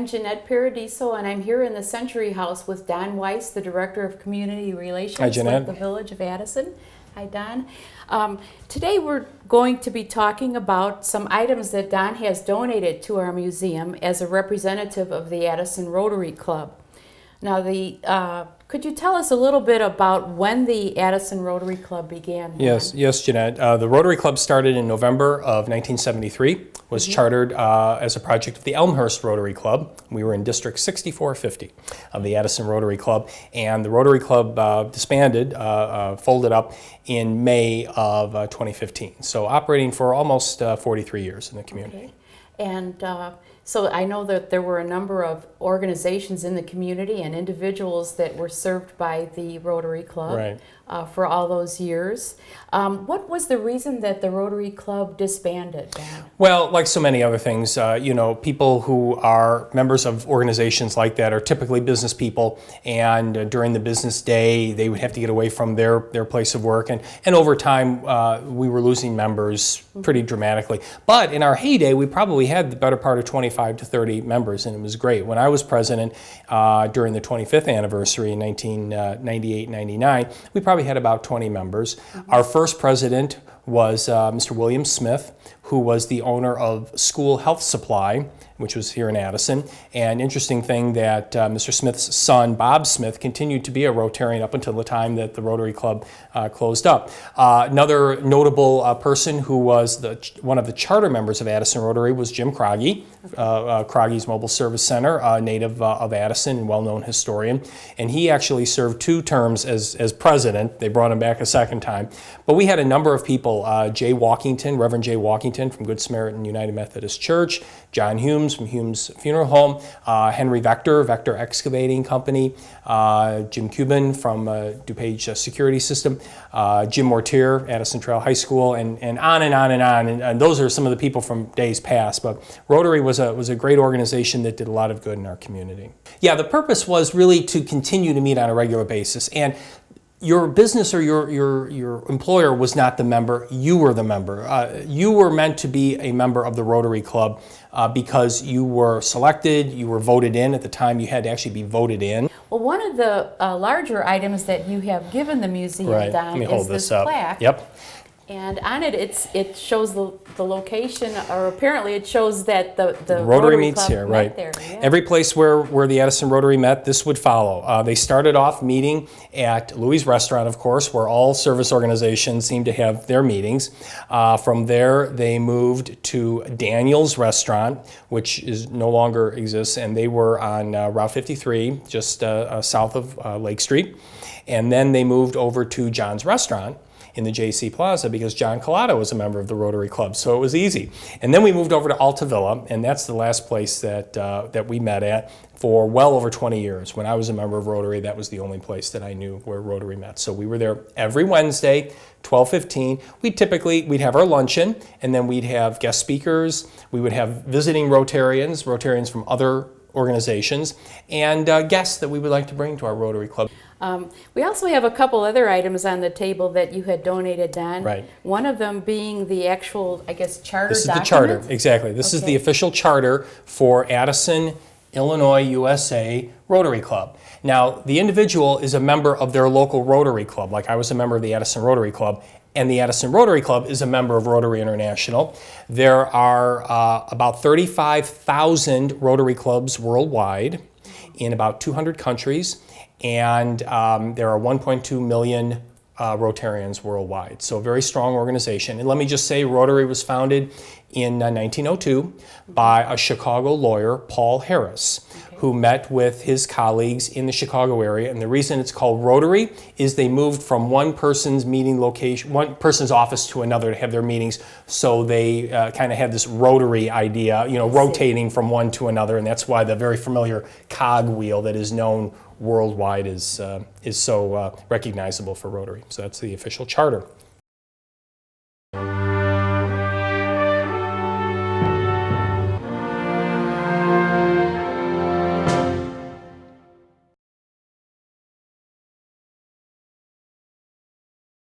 Jeanette Paradiso, and I'm here in the Century House with Don Weiss, the Director of Community Relations Hi, Jeanette. with the Village of Addison. Hi, Don. Today we're going to be talking about some items that Don has donated to our museum as a representative of the Addison Rotary Club. Now, could you tell us a little bit about when the Addison Rotary Club began? Yes, Jeanette. The Rotary Club started in November of 1973, was chartered as a project of the Elmhurst Rotary Club. We were in District 6450 of the Addison Rotary Club, and the Rotary Club disbanded, folded up in May of 2015. So operating for almost 43 years in the community. Okay. And so I know that there were a number of organizations in the community and individuals that were served by the Rotary Club for all those years. What was the reason that the Rotary Club disbanded? Well, like so many other things, you know, people who are members of organizations like that are typically business people, and during the business day they would have to get away from their place of work, and over time we were losing members pretty dramatically. But in our heyday we probably had the better part of 25 to 30 members, and it was great. When I was president during the 25th anniversary in 1998-99, we probably had about 20 members. Our first president was Mr. William Smith, who was the owner of School Health Supply, which was here in Addison. And interesting thing that Mr. Smith's son, Bob Smith, continued to be a Rotarian up until the time that the Rotary Club closed up. Another notable person who was one of the charter members of Addison Rotary was Jim Croggy, Croggy's Mobile Service Center, a native of Addison and well-known historian. And he actually served 2 terms as president. They brought him back a second time. But we had a number of people, Jay Walkington, Reverend Jay Walkington from Good Samaritan United Methodist Church, John Humes from Humes Funeral Home, Henry Vector, Vector Excavating Company, Jim Cuban from DuPage Security System, Jim Mortier, Addison Trail High School, and on and on and on. And those are some of the people from days past. But Rotary was a great organization that did a lot of good in our community. Yeah, the purpose was really to continue to meet on a regular basis. And your business or your employer was not the member, you were the member. You were meant to be a member of the Rotary Club because you were selected, you were voted in. At the time you had to actually be voted in. Well, one of the larger items that you have given the museum, Don, is this plaque. Yep. And on it, it shows the location, or apparently it shows that the Rotary meets Club here, right? There, yeah. Every place where the Addison Rotary met, this would follow. They started off meeting at Louis' Restaurant, of course, where all service organizations seem to have their meetings. From there, they moved to Daniel's Restaurant, which no longer exists, and they were on Route 53, just south of Lake Street. And then they moved over to John's Restaurant in the JC Plaza because John Collado was a member of the Rotary Club, so it was easy. And then we moved over to Alta Villa, and that's the last place that we met at for well over 20 years. When I was a member of Rotary, that was the only place that I knew where Rotary met. So we were there every Wednesday, 12:15. We'd have our luncheon, and then we'd have guest speakers. We would have visiting Rotarians from other organizations, and guests that we would like to bring to our Rotary Club. We also have a couple other items on the table that you had donated, Don. Right. One of them being the actual, I guess, charter This is document? the charter, exactly. This is the official charter for Addison, Illinois, USA Rotary Club. Now, the individual is a member of their local Rotary Club, like I was a member of the Addison Rotary Club, and the Addison Rotary Club is a member of Rotary International. There are about 35,000 Rotary Clubs worldwide in about 200 countries. And there are 1.2 million Rotarians worldwide. So a very strong organization. And let me just say, Rotary was founded in 1902 by a Chicago lawyer, Paul Harris, who met with his colleagues in the Chicago area. And the reason it's called Rotary is they moved from one person's meeting location, one person's office to another to have their meetings. So they kind of had this Rotary idea, you know, rotating from one to another. And that's why the very familiar cog wheel that is known worldwide is so recognizable for Rotary. So that's the official charter.